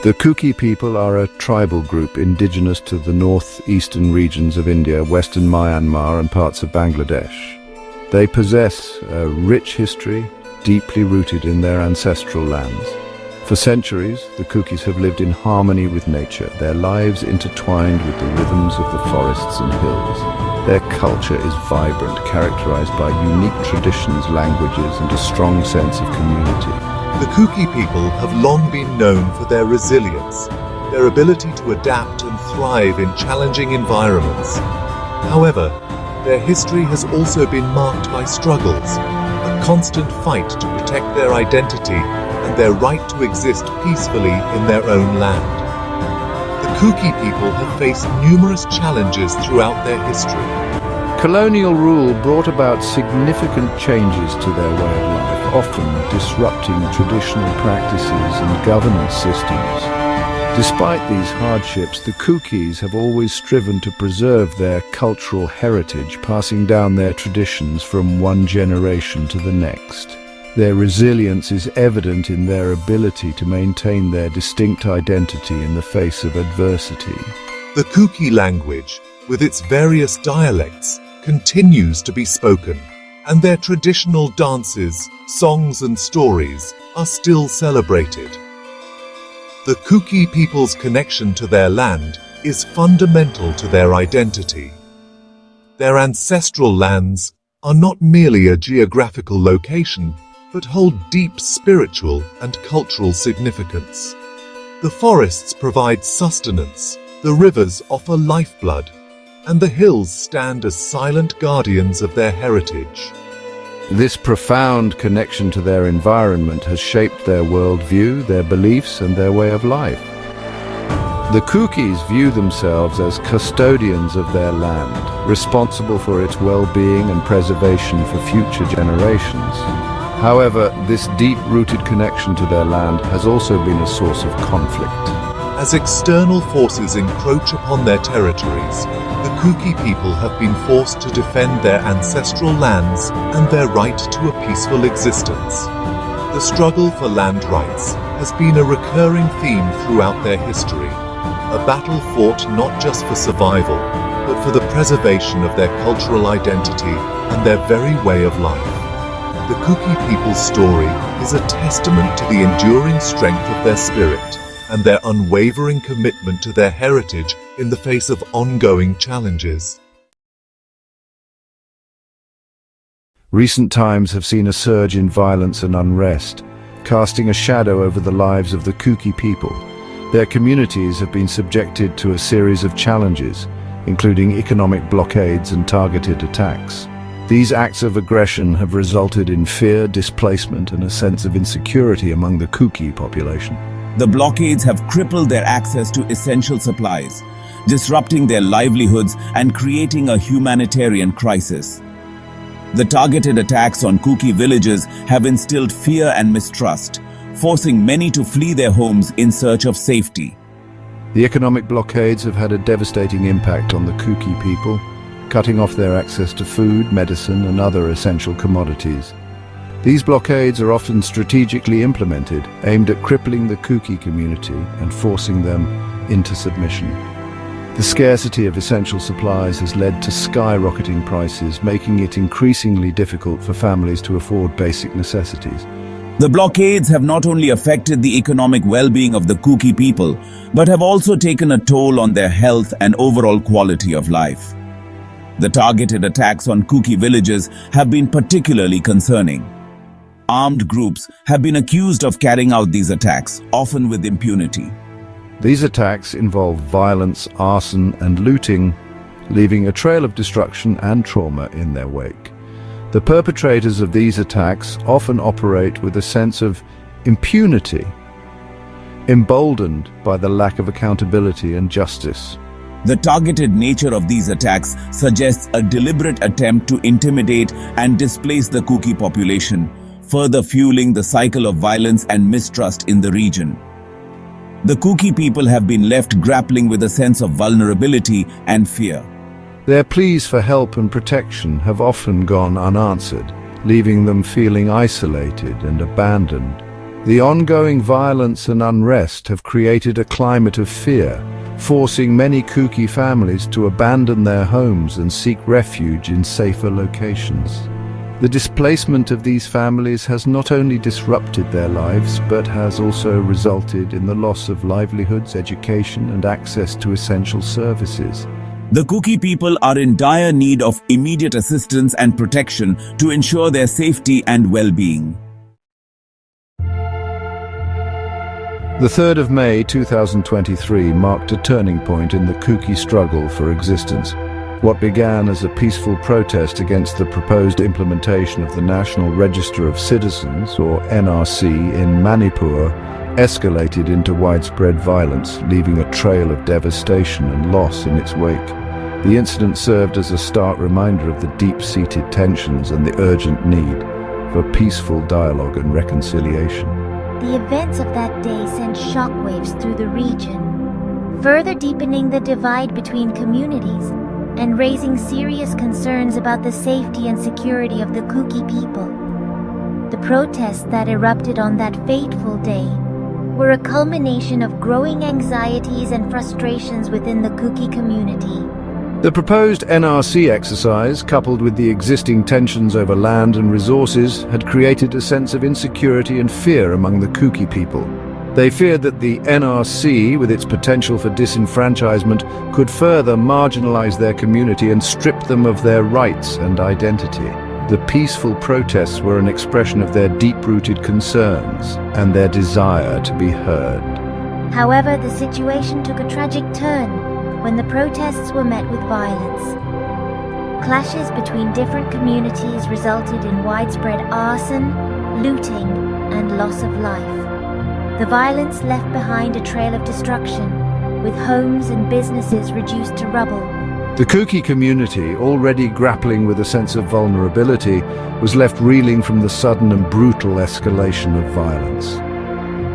The Kuki people are a tribal group indigenous to the northeastern regions of India, western Myanmar and parts of Bangladesh. They possess a rich history, deeply rooted in their ancestral lands. For centuries, the Kukis have lived in harmony with nature, their lives intertwined with the rhythms of the forests and hills. Their culture is vibrant, characterized by unique traditions, languages, and a strong sense of community. The Kuki people have long been known for their resilience, their ability to adapt and thrive in challenging environments. However, their history has also been marked by struggles, a constant fight to protect their identity and their right to exist peacefully in their own land. The Kuki people have faced numerous challenges throughout their history. Colonial rule brought about significant changes to their way of life, often disrupting traditional practices and governance systems. Despite these hardships, the Kukis have always striven to preserve their cultural heritage, passing down their traditions from one generation to the next. Their resilience is evident in their ability to maintain their distinct identity in the face of adversity. The Kuki language, with its various dialects, continues to be spoken, and their traditional dances, songs and stories are still celebrated. The Kuki people's connection to their land is fundamental to their identity. Their ancestral lands are not merely a geographical location, but hold deep spiritual and cultural significance. The forests provide sustenance, the rivers offer lifeblood, and the hills stand as silent guardians of their heritage. This profound connection to their environment has shaped their worldview, their beliefs, and their way of life. The Kukis view themselves as custodians of their land, responsible for its well-being and preservation for future generations. However, this deep-rooted connection to their land has also been a source of conflict. As external forces encroach upon their territories, the Kuki people have been forced to defend their ancestral lands and their right to a peaceful existence. The struggle for land rights has been a recurring theme throughout their history, a battle fought not just for survival, but for the preservation of their cultural identity and their very way of life. The Kuki people's story is a testament to the enduring strength of their spirit and their unwavering commitment to their heritage in the face of ongoing challenges. Recent times have seen a surge in violence and unrest, casting a shadow over the lives of the Kuki people. Their communities have been subjected to a series of challenges, including economic blockades and targeted attacks. These acts of aggression have resulted in fear, displacement, and a sense of insecurity among the Kuki population. The blockades have crippled their access to essential supplies, disrupting their livelihoods and creating a humanitarian crisis. The targeted attacks on Kuki villages have instilled fear and mistrust, forcing many to flee their homes in search of safety. The economic blockades have had a devastating impact on the Kuki people, cutting off their access to food, medicine, and other essential commodities. These blockades are often strategically implemented, aimed at crippling the Kuki community and forcing them into submission. The scarcity of essential supplies has led to skyrocketing prices, making it increasingly difficult for families to afford basic necessities. The blockades have not only affected the economic well-being of the Kuki people, but have also taken a toll on their health and overall quality of life. The targeted attacks on Kuki villages have been particularly concerning. Armed groups have been accused of carrying out these attacks, often with impunity. These attacks involve violence, arson, and looting, leaving a trail of destruction and trauma in their wake. The perpetrators of these attacks often operate with a sense of impunity, emboldened by the lack of accountability and justice. The targeted nature of these attacks suggests a deliberate attempt to intimidate and displace the Kuki population, further fueling the cycle of violence and mistrust in the region. The Kuki people have been left grappling with a sense of vulnerability and fear. Their pleas for help and protection have often gone unanswered, leaving them feeling isolated and abandoned. The ongoing violence and unrest have created a climate of fear, forcing many Kuki families to abandon their homes and seek refuge in safer locations. The displacement of these families has not only disrupted their lives, but has also resulted in the loss of livelihoods, education, and access to essential services. The Kuki people are in dire need of immediate assistance and protection to ensure their safety and well-being. The 3rd of May 2023 marked a turning point in the Kuki struggle for existence. What began as a peaceful protest against the proposed implementation of the National Register of Citizens, or NRC, in Manipur, escalated into widespread violence, leaving a trail of devastation and loss in its wake. The incident served as a stark reminder of the deep-seated tensions and the urgent need for peaceful dialogue and reconciliation. The events of that day sent shockwaves through the region, further deepening the divide between communities and raising serious concerns about the safety and security of the Kuki people. The protests that erupted on that fateful day were a culmination of growing anxieties and frustrations within the Kuki community. The proposed NRC exercise, coupled with the existing tensions over land and resources, had created a sense of insecurity and fear among the Kuki people. They feared that the NRC, with its potential for disenfranchisement, could further marginalize their community and strip them of their rights and identity. The peaceful protests were an expression of their deep-rooted concerns and their desire to be heard. However, the situation took a tragic turn when the protests were met with violence. Clashes between different communities resulted in widespread arson, looting, and loss of life. The violence left behind a trail of destruction, with homes and businesses reduced to rubble. The Kuki community, already grappling with a sense of vulnerability, was left reeling from the sudden and brutal escalation of violence.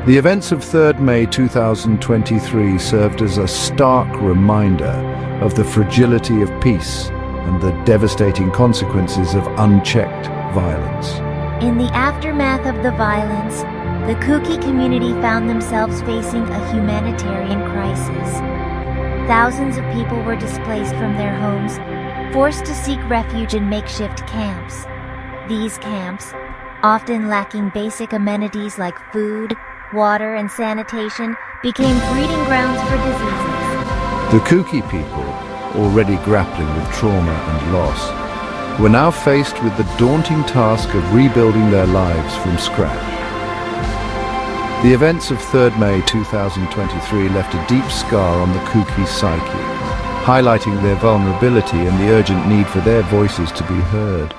The events of 3rd May 2023 served as a stark reminder of the fragility of peace and the devastating consequences of unchecked violence. In the aftermath of the violence, the Kuki community found themselves facing a humanitarian crisis. Thousands of people were displaced from their homes, forced to seek refuge in makeshift camps. These camps, often lacking basic amenities like food, water, and sanitation, became breeding grounds for diseases. The Kuki people, already grappling with trauma and loss, were now faced with the daunting task of rebuilding their lives from scratch. The events of 3rd May 2023 left a deep scar on the Kuki psyche, highlighting their vulnerability and the urgent need for their voices to be heard.